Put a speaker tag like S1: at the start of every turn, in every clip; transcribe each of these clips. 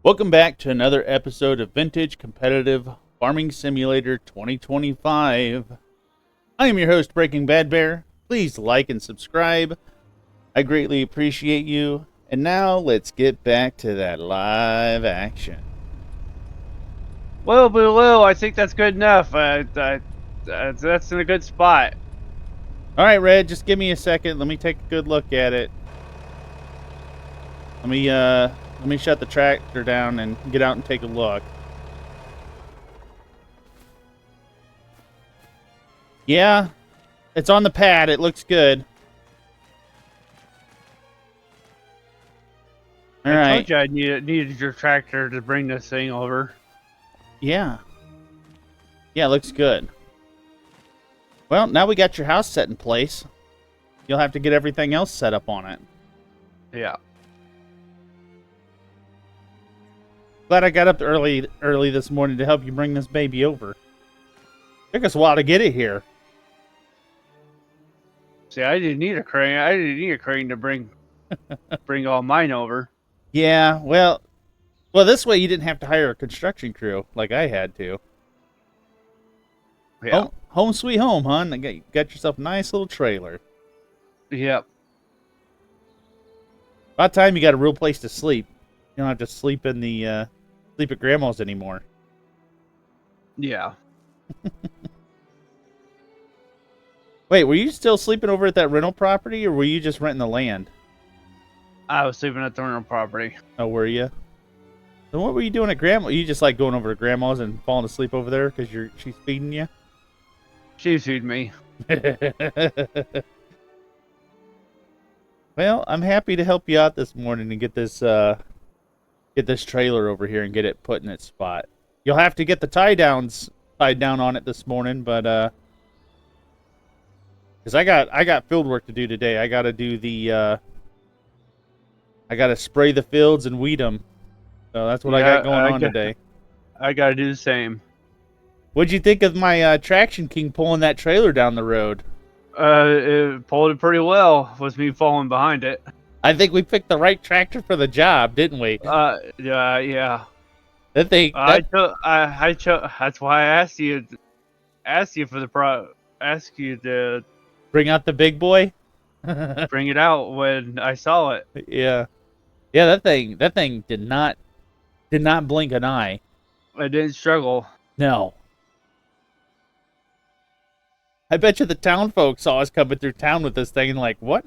S1: Welcome back to another episode of Vintage Competitive Farming Simulator 2025. I am your host, Breaking Bad Bear. Please like and subscribe. I greatly appreciate you. And now let's get back to that live action.
S2: Well, I think that's good enough. That's in a good spot.
S1: All right, Red, just give me a second. Let me take a good look at it. Let me shut the tractor down and get out and take a look. Yeah, it's on the pad. It looks good. All right.
S2: I told you I needed your tractor to bring this thing over.
S1: Yeah. Yeah, it looks good. Well, now we got your house set in place. You'll have to get everything else set up on it.
S2: Yeah.
S1: Glad I got up early this morning to help you bring this baby over. Took us a while to get it here.
S2: See, I didn't need a crane. I didn't need a crane to bring all mine over.
S1: Yeah, well, this way you didn't have to hire a construction crew like I had to.
S2: Yeah.
S1: Home sweet home, hon. Got yourself a nice little trailer.
S2: Yep.
S1: About time you got a real place to sleep. You don't have to sleep in the sleep at grandma's anymore.
S2: Yeah.
S1: Wait, were you still sleeping over at that rental property, or were you just renting the land?
S2: I was sleeping at the rental property.
S1: Oh, were you? Then what were you doing at grandma? You just like going over to grandma's and falling asleep over there because she's feeding you?
S2: She feed me.
S1: Well, I'm happy to help you out this morning and get this trailer over here and get it put in its spot. You'll have to get the tie downs tied down on it this morning, but because I got field work to do today. I got to do the I got to spray the fields and weed them. So that's what I got going on today.
S2: I got to do the same.
S1: What'd you think of my Traction King pulling that trailer down the road?
S2: It pulled it pretty well with me falling behind it.
S1: I think we picked the right tractor for the job, didn't we?
S2: Yeah.
S1: That thing.
S2: I chose. That's why I asked you to
S1: Bring out the big boy.
S2: bring it out when I saw it.
S1: Yeah. That thing did not blink an eye.
S2: I didn't struggle.
S1: No. I bet you the town folks saw us coming through town with this thing and like, what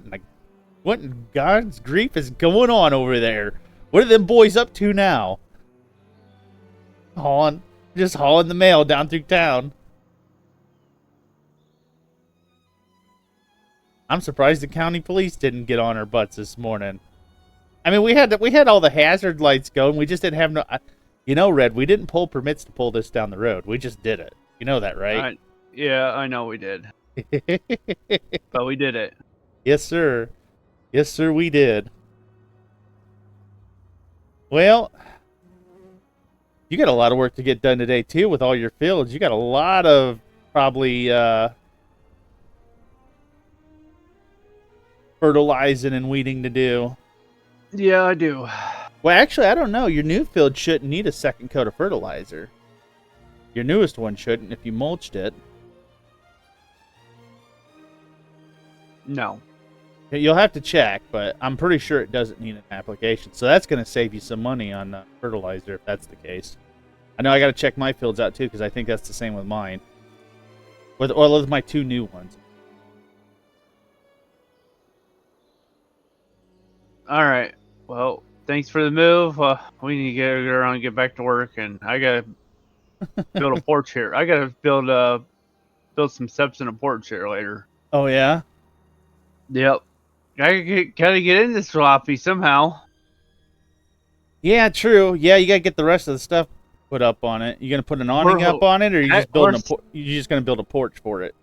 S1: in God's grief is going on over there? What are them boys up to now? Just hauling the mail down through town. I'm surprised the county police didn't get on our butts this morning. I mean, we had all the hazard lights going. We just didn't have no. You know, Red, we didn't pull permits to pull this down the road. We just did it. You know that, right?
S2: Yeah, I know we did. But we did it.
S1: Yes, sir. Yes, sir, we did. Well, you got a lot of work to get done today, too, with all your fields. You got a lot of probably fertilizing and weeding to do.
S2: Yeah, I do.
S1: Well, actually, I don't know. Your new field shouldn't need a second coat of fertilizer. Your newest one shouldn't if you mulched it.
S2: No.
S1: You'll have to check, but I'm pretty sure it doesn't need an application. So that's going to save you some money on fertilizer if that's the case. I know I got to check my fields out too because I think that's the same with mine. With my two new ones.
S2: All right. Well, thanks for the move. We need to get around and get back to work, and I gotta build a porch here. I gotta build some steps in a porch here later.
S1: Oh yeah.
S2: Yep. Gotta get in this floppy somehow.
S1: Yeah, true. Yeah, you gotta get the rest of the stuff put up on it. You gonna put an awning up on it, or you just gonna build a porch for it?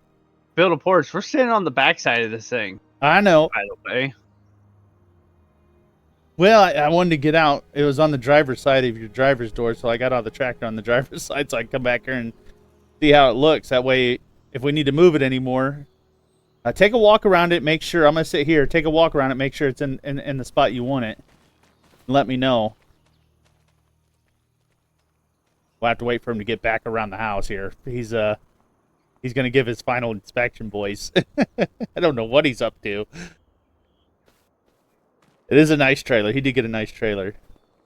S2: Build a porch. We're sitting on the backside of this thing.
S1: I know.
S2: By the way.
S1: Well, I wanted to get out. It was on the driver's side of your driver's door, so I got out of the tractor on the driver's side so I can come back here and see how it looks. That way, if we need to move it anymore, take a walk around it. Make sure I'm gonna sit here. Take a walk around it. Make sure it's in the spot you want it. And let me know. we'll have to wait for him to get back around the house here. He's gonna give his final inspection, boys. I don't know what he's up to. It is a nice trailer. He did get a nice trailer.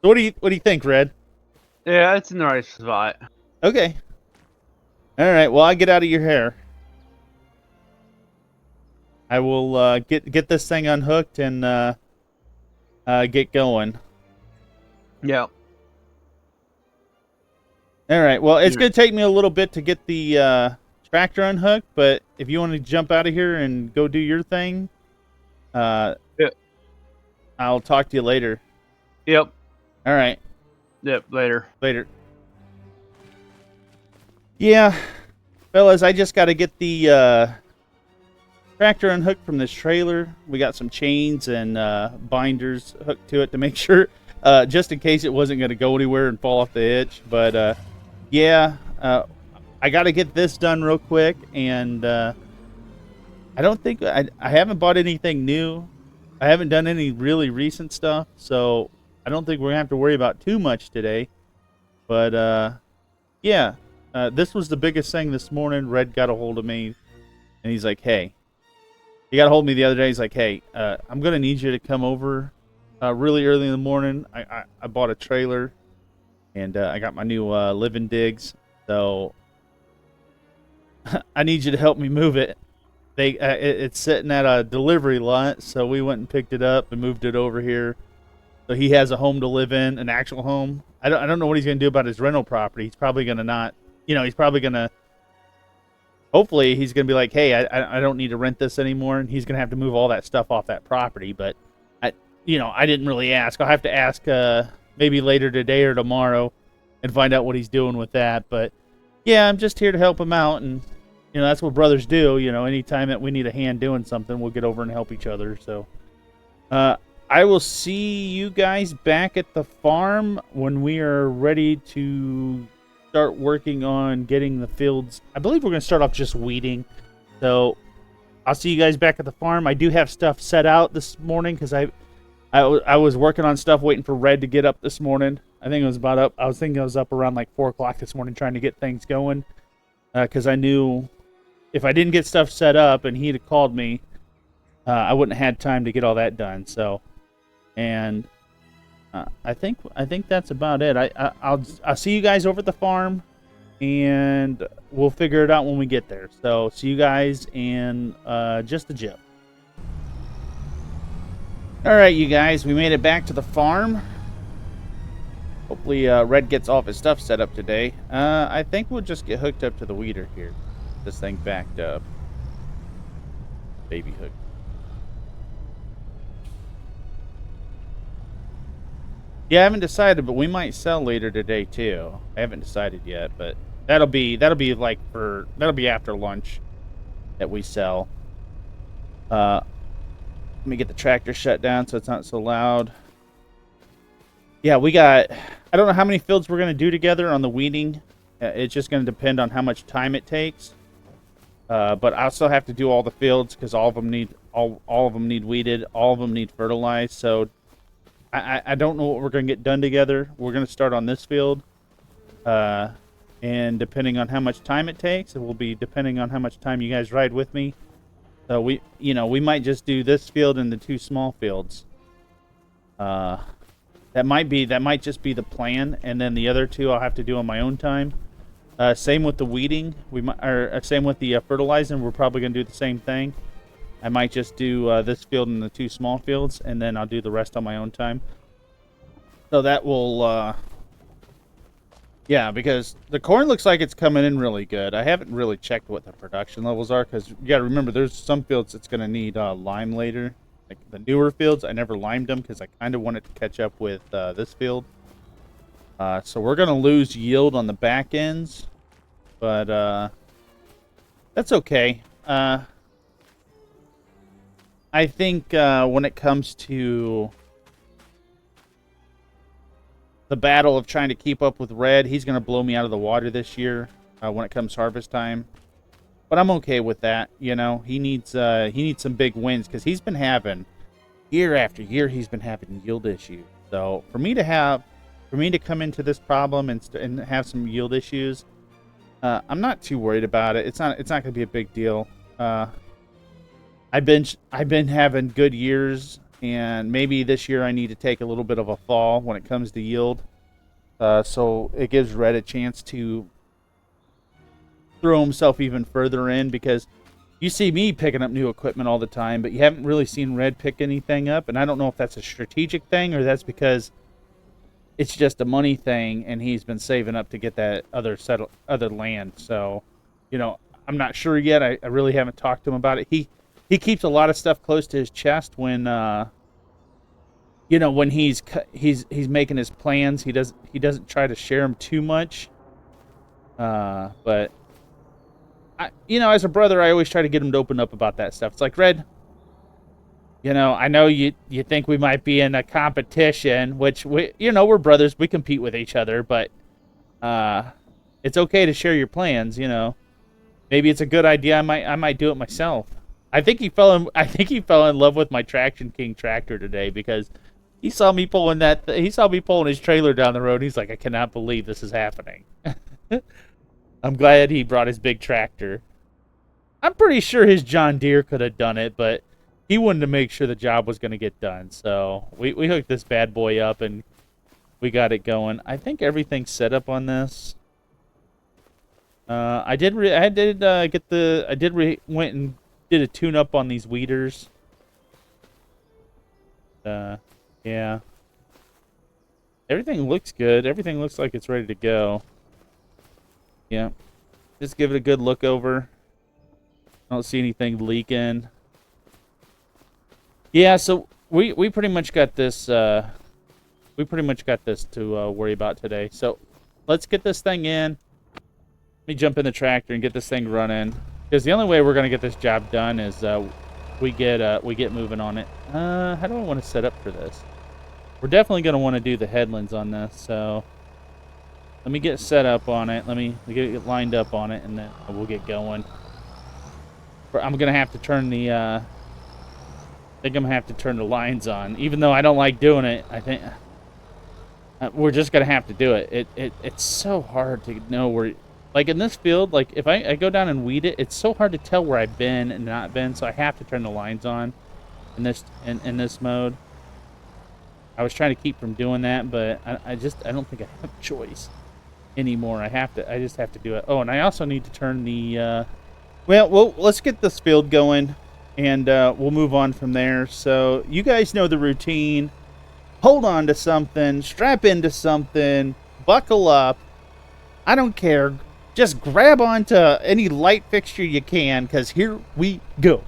S1: So what do you think, Red?
S2: Yeah, it's in the right spot.
S1: Okay. All right. Well, I'll get out of your hair. I will get this thing unhooked and get going.
S2: Yeah.
S1: All right. Well, it's going to take me a little bit to get the tractor unhooked, but if you want to jump out of here and go do your thing,
S2: Yeah.
S1: I'll talk to you later.
S2: Yep.
S1: All right.
S2: Yep. Later.
S1: Later. Yeah, fellas, I just got to get the tractor unhooked from this trailer. We got some chains and binders hooked to it to make sure, just in case it wasn't going to go anywhere and fall off the hitch. But yeah, I got to get this done real quick, and I don't think I haven't bought anything new. I haven't done any really recent stuff, so I don't think we're gonna have to worry about too much today. But yeah, this was the biggest thing this morning. Red got a hold of me, and he's like, "Hey," he got a hold of me the other day. He's like, "Hey, I'm gonna need you to come over really early in the morning. I bought a trailer, and I got my new living digs, so I need you to help me move it." It's sitting at a delivery lot, so we went and picked it up and moved it over here. So he has a home to live in, an actual home. I don't know what he's going to do about his rental property. He's probably going to not, he's probably going to, hopefully he's going to be like, hey, I don't need to rent this anymore, and he's going to have to move all that stuff off that property. But I didn't really ask. I'll have to ask maybe later today or tomorrow and find out what he's doing with that. But yeah, I'm just here to help him out, and that's what brothers do. Anytime that we need a hand doing something, we'll get over and help each other. So I will see you guys back at the farm when we are ready to start working on getting the fields. I believe we're going to start off just weeding. So I'll see you guys back at the farm. I do have stuff set out this morning because I was working on stuff waiting for Red to get up this morning. I was thinking I was up around like 4 o'clock this morning trying to get things going because I knew if I didn't get stuff set up and he'd have called me, I wouldn't have had time to get all that done. So, and I think that's about it. I'll see you guys over at the farm, and we'll figure it out when we get there. So, see you guys in just a jiff. All right, you guys, we made it back to the farm. Hopefully, Red gets all of his stuff set up today. I think we'll just get hooked up to the weeder here. This thing backed up. Baby hook. Yeah, I haven't decided, but we might sell later today too. I haven't decided yet, but that'll be after lunch that we sell. Let me get the tractor shut down so it's not so loud. Yeah, I don't know how many fields we're going to do together on the weeding. It's just going to depend on how much time it takes. But I still have to do all the fields because all of them need weeded, all of them need fertilized. So I don't know what we're going to get done together. We're going to start on this field, and depending on how much time it takes, it will be depending on how much time you guys ride with me. So we might just do this field and the 2 small fields. That might just be the plan, and then the other 2 I'll have to do on my own time. Same with the weeding. Same with the fertilizing. We're probably going to do the same thing. I might just do this field and the 2 small fields, and then I'll do the rest on my own time. So that will, yeah, because the corn looks like it's coming in really good. I haven't really checked what the production levels are because you got to remember there's some fields that's going to need lime later. Like the newer fields, I never limed them because I kind of wanted to catch up with this field. So we're going to lose yield on the back ends, but that's okay. I think when it comes to the battle of trying to keep up with Red, he's going to blow me out of the water this year when it comes harvest time. But I'm okay with that. He needs some big wins because he's been having year after year he's been having yield issues. So for me to have for me to come into this problem and have some yield issues, I'm not too worried about it. It's not going to be a big deal. I've been having good years, and maybe this year I need to take a little bit of a fall when it comes to yield. So it gives Red a chance to throw himself even further in, because you see me picking up new equipment all the time, but you haven't really seen Red pick anything up, and I don't know if that's a strategic thing or that's because it's just a money thing and he's been saving up to get that other land. So, I'm not sure yet. I really haven't talked to him about it. He keeps a lot of stuff close to his chest when when he's making his plans. He doesn't try to share them too much. But as a brother, I always try to get him to open up about that stuff. It's like, Red, I know you think we might be in a competition, which we're brothers. We compete with each other, but it's okay to share your plans. Maybe it's a good idea. I might do it myself. I think he fell in love with my Traction King tractor today, because he saw me pulling his trailer down the road. He's like, I cannot believe this is happening. I'm glad he brought his big tractor. I'm pretty sure his John Deere could have done it, but he wanted to make sure the job was going to get done. So we hooked this bad boy up and we got it going. I think everything's set up on this. Went and did a tune up on these weeders. Yeah. Everything looks good. Everything looks like it's ready to go. Yeah. Just give it a good look over. I don't see anything leaking. Yeah, so we pretty much got this to worry about today. So let's get this thing in. Let me jump in the tractor and get this thing running, because the only way we're gonna get this job done is we get moving on it. How do I want to set up for this? We're definitely gonna want to do the headlands on this, so let me get set up on it. Let me get it lined up on it, and then we'll get going. I'm gonna have to turn the I think I'm gonna have to turn the lines on, even though I don't like doing it. I think we're just gonna have to do it. It's so hard to know where, like in this field, like if I go down and weed it, it's so hard to tell where I've been and not been. So I have to turn the lines on in this mode. I was trying to keep from doing that, but I don't think I have a choice anymore. I just have to do it. Oh, and I also need to turn the well, let's get this field going, and we'll move on from there. So you guys know the routine. Hold on to something, strap into something, buckle up. I don't care. Just grab onto any light fixture you can, because here we go.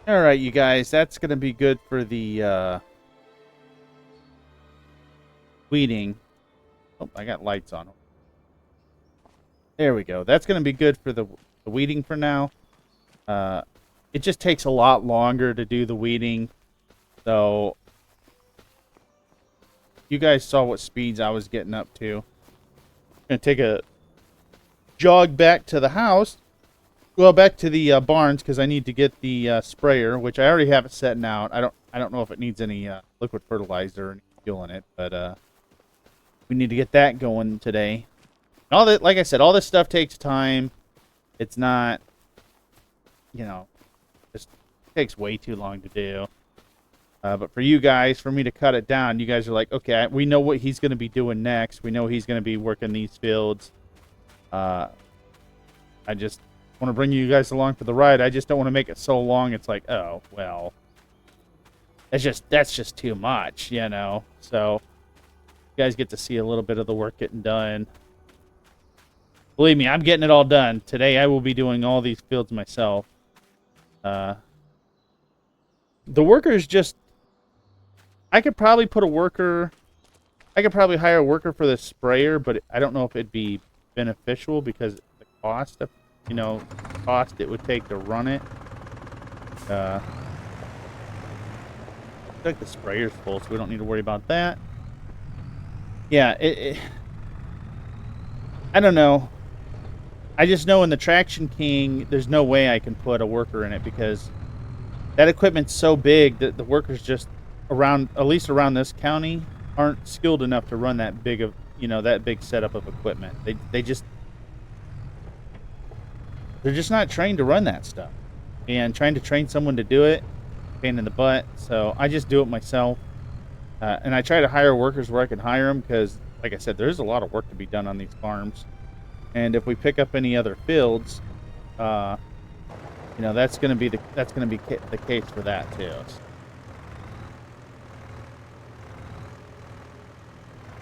S1: All right, you guys, that's going to be good for the weeding. Oh, I got lights on. There we go. That's going to be good for the weeding for now. It just takes a lot longer to do the weeding. So, you guys saw what speeds I was getting up to. I'm going to take a jog back to the house. Well, back to the barns because I need to get the sprayer, which I already have it setting out. I don't know if it needs any liquid fertilizer or any fuel in it, but we need to get that going today. All that, like I said, all this stuff takes time. It's not, just takes way too long to do. But for you guys, for me to cut it down, you guys are like, okay, we know what he's going to be doing next. We know he's going to be working these fields. I just want to bring you guys along for the ride. I just don't want to make it so long. It's like, oh, well, that's just too much, So you guys get to see a little bit of the work getting done. Believe me, I'm getting it all done. Today I will be doing all these fields myself. The workers just... I could probably hire a worker for the sprayer, but I don't know if it'd be beneficial because the cost of, cost it would take to run it. I think the sprayer's full, so we don't need to worry about that. Yeah, I don't know. I just know in the Traction King, there's no way I can put a worker in it because that equipment's so big that the workers just at least around this county, aren't skilled enough to run that big of, that big setup of equipment. They're just not trained to run that stuff. And trying to train someone to do it, pain in the butt. So I just do it myself. And I try to hire workers where I can hire them because, like I said, there's a lot of work to be done on these farms. And if we pick up any other fields, that's going to be the case for that too.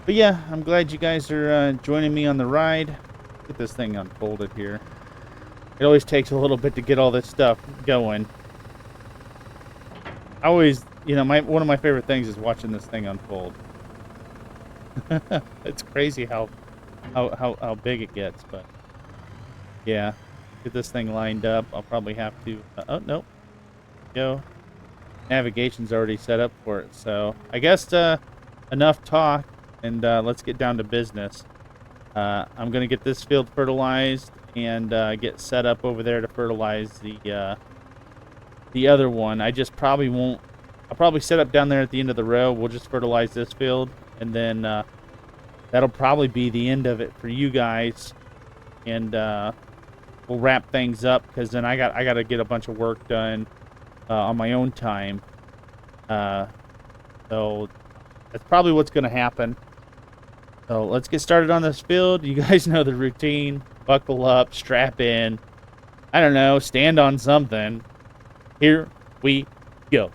S1: But yeah, I'm glad you guys are joining me on the ride. Get this thing unfolded here. It always takes a little bit to get all this stuff going. I always, one of my favorite things is watching this thing unfold. It's crazy how big it gets, but yeah, get this thing lined up. I'll probably have to. Oh nope, go. Navigation's already set up for it, so I guess enough talk, and let's get down to business. I'm gonna get this field fertilized and get set up over there to fertilize the other one. I just probably won't. I'll probably set up down there at the end of the row. We'll just fertilize this field, and then that'll probably be the end of it for you guys. And we'll wrap things up because then I got to get a bunch of work done on my own time. So that's probably what's going to happen. So let's get started on this field. You guys know the routine. Buckle up, strap in. I don't know, stand on something. Here we go.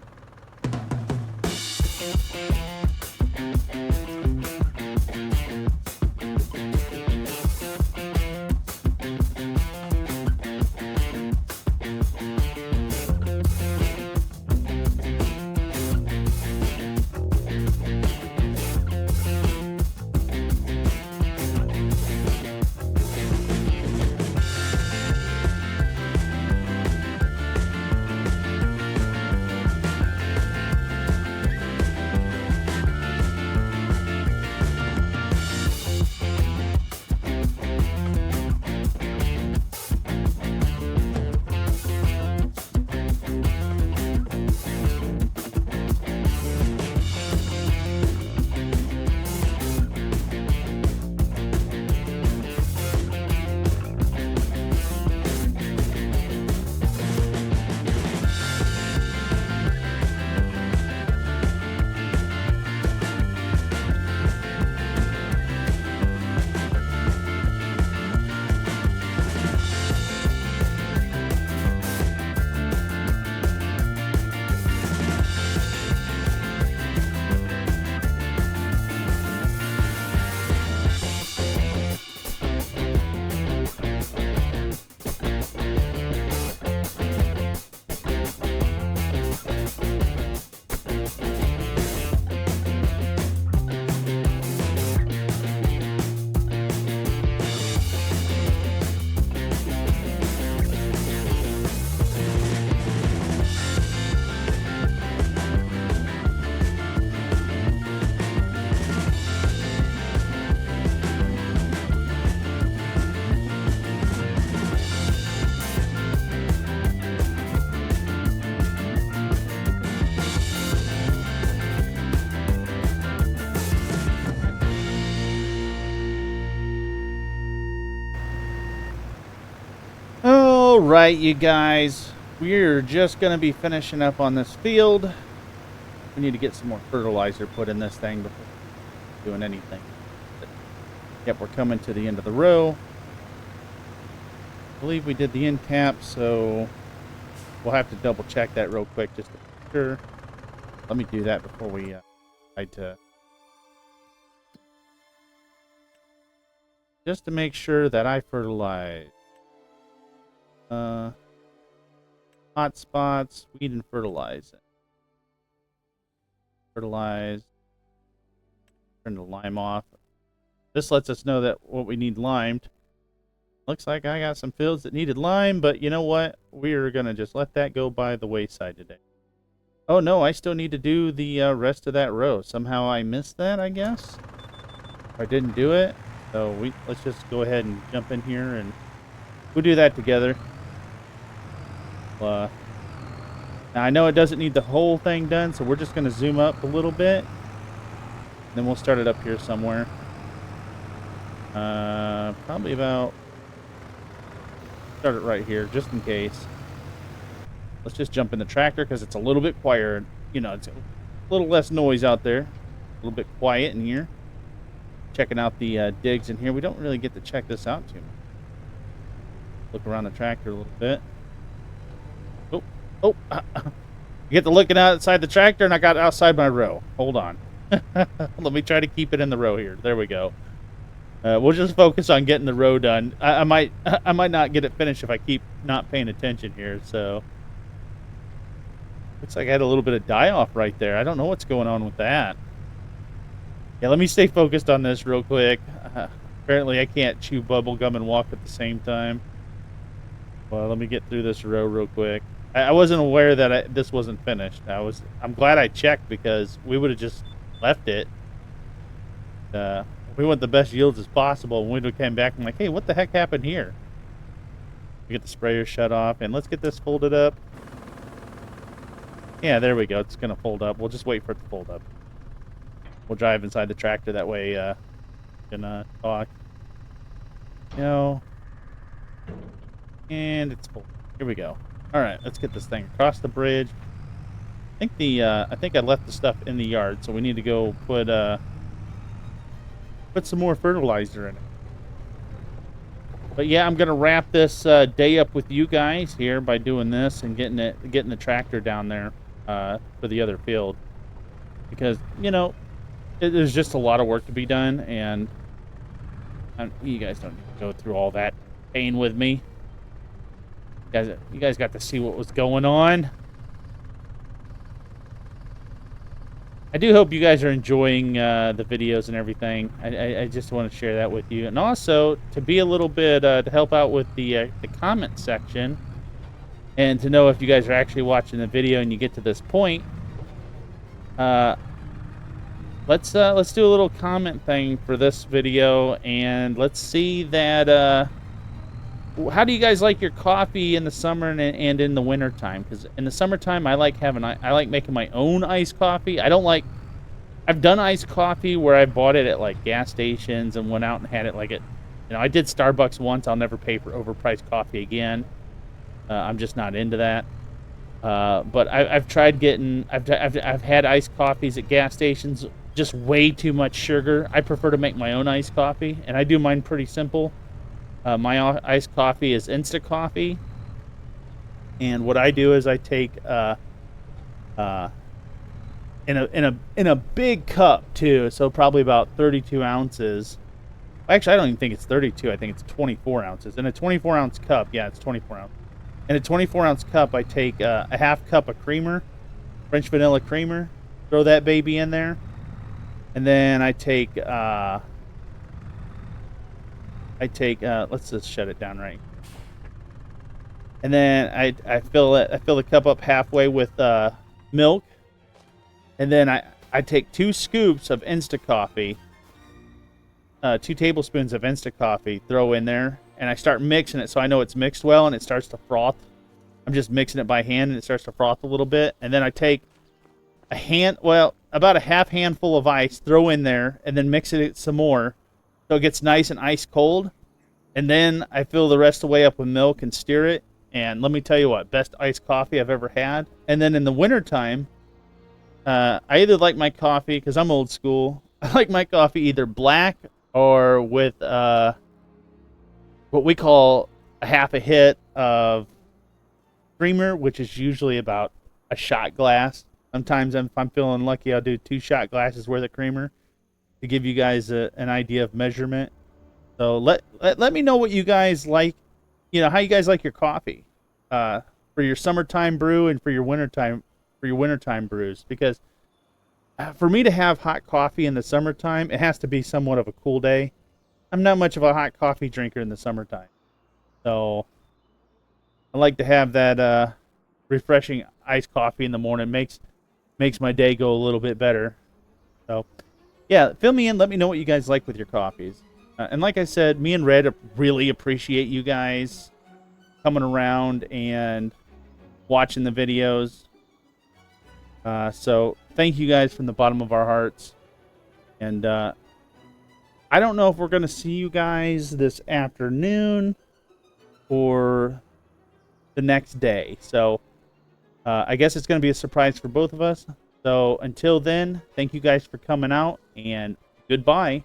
S1: Alright, you guys. We're just going to be finishing up on this field. We need to get some more fertilizer put in this thing before doing anything. But, yep, we're coming to the end of the row. I believe we did the end cap, so we'll have to double check that real quick just to be sure. Let me do that before we decide to... Just to make sure that I fertilize. Hot spots, weed and fertilize. Fertilize. Turn the lime off. This lets us know that what we need limed. Looks like I got some fields that needed lime, but you know what? We're going to just let that go by the wayside today. Oh no, I still need to do the rest of that row. Somehow I missed that, I guess. I didn't do it. So let's just go ahead and jump in here and we'll do that together. Now I know it doesn't need the whole thing done, so we're just going to zoom up a little bit. Then we'll start it up here somewhere. Probably about... Start it right here, just in case. Let's just jump in the tractor, because it's a little bit quieter. You know, it's a little less noise out there. A little bit quiet in here. Checking out the digs in here. We don't really get to check this out too much. Look around the tractor a little bit. Oh, you get to looking outside the tractor, and I got outside my row. Hold on. Let me try to keep it in the row here. There we go. We'll just focus on getting the row done. I might not get it finished if I keep not paying attention here. So looks like I had a little bit of die off right there. I don't know what's going on with that. Yeah, let me stay focused on this real quick. Apparently, I can't chew bubble gum and walk at the same time. Well, let me get through this row real quick. I wasn't aware that this wasn't finished. I'm glad I checked, because we would have just left it. We want the best yields as possible. When we came back, I'm like, hey, what the heck happened here? We get the sprayer shut off, and let's get this folded up. Yeah, there we go. It's gonna fold up. We'll just wait for it to fold up. We'll drive inside the tractor, that way can talk. You know. And it's full. Here we go. All right, let's get this thing across the bridge. I think I left the stuff in the yard, so we need to go put some more fertilizer in it. But yeah, I'm gonna wrap this day up with you guys here by doing this and getting the tractor down there for the other field, because you know there's just a lot of work to be done, and you guys don't need to go through all that pain with me. You guys got to see what was going on. I do hope you guys are enjoying the videos and everything. I just want to share that with you. And also, to be a little bit, to help out with the comment section, and to know if you guys are actually watching the video and you get to this point, let's do a little comment thing for this video, and let's see that... how do you guys like your coffee in the summer and in the winter time? Because in the summertime, I like making my own iced coffee. I've done iced coffee where I bought it at like gas stations and went out and had it like I did Starbucks once. I'll never pay for overpriced coffee again. I'm just not into that. But I've tried I've had iced coffees at gas stations, just way too much sugar. I prefer to make my own iced coffee, and I do mine pretty simple. My iced coffee is instant coffee, and what I do is I take in a big cup too, so probably about 32 ounces. Actually, I don't even think it's 32. I think it's 24 ounces. In a 24-ounce cup, yeah, it's 24 ounces. In a 24-ounce cup, I take a half cup of creamer, French vanilla creamer, throw that baby in there, and then I take let's just shut it down right. And then I fill the cup up halfway with milk, and then I take 2 scoops of instant coffee, 2 tablespoons of instant coffee, throw in there, and I start mixing it so I know it's mixed well and it starts to froth. I'm just mixing it by hand and it starts to froth a little bit, and then I take about a half handful of ice, throw in there, and then mix it some more so it gets nice and ice cold. And then I fill the rest of the way up with milk and stir it. And let me tell you what, best iced coffee I've ever had. And then in the wintertime, I either like my coffee, because I'm old school, I like my coffee either black or with what we call a half a hit of creamer, which is usually about a shot glass. Sometimes if I'm feeling lucky, I'll do 2 shot glasses worth of creamer to give you guys an idea of measurement. So let me know what you guys like, how you guys like your coffee for your summertime brew and for your wintertime brews. Because for me to have hot coffee in the summertime, it has to be somewhat of a cool day. I'm not much of a hot coffee drinker in the summertime, so I like to have that refreshing iced coffee in the morning. Makes my day go a little bit better. So yeah, fill me in. Let me know what you guys like with your coffees. And like I said, me and Red really appreciate you guys coming around and watching the videos. So thank you guys from the bottom of our hearts. And I don't know if we're going to see you guys this afternoon or the next day. So I guess it's going to be a surprise for both of us. So until then, thank you guys for coming out, and goodbye.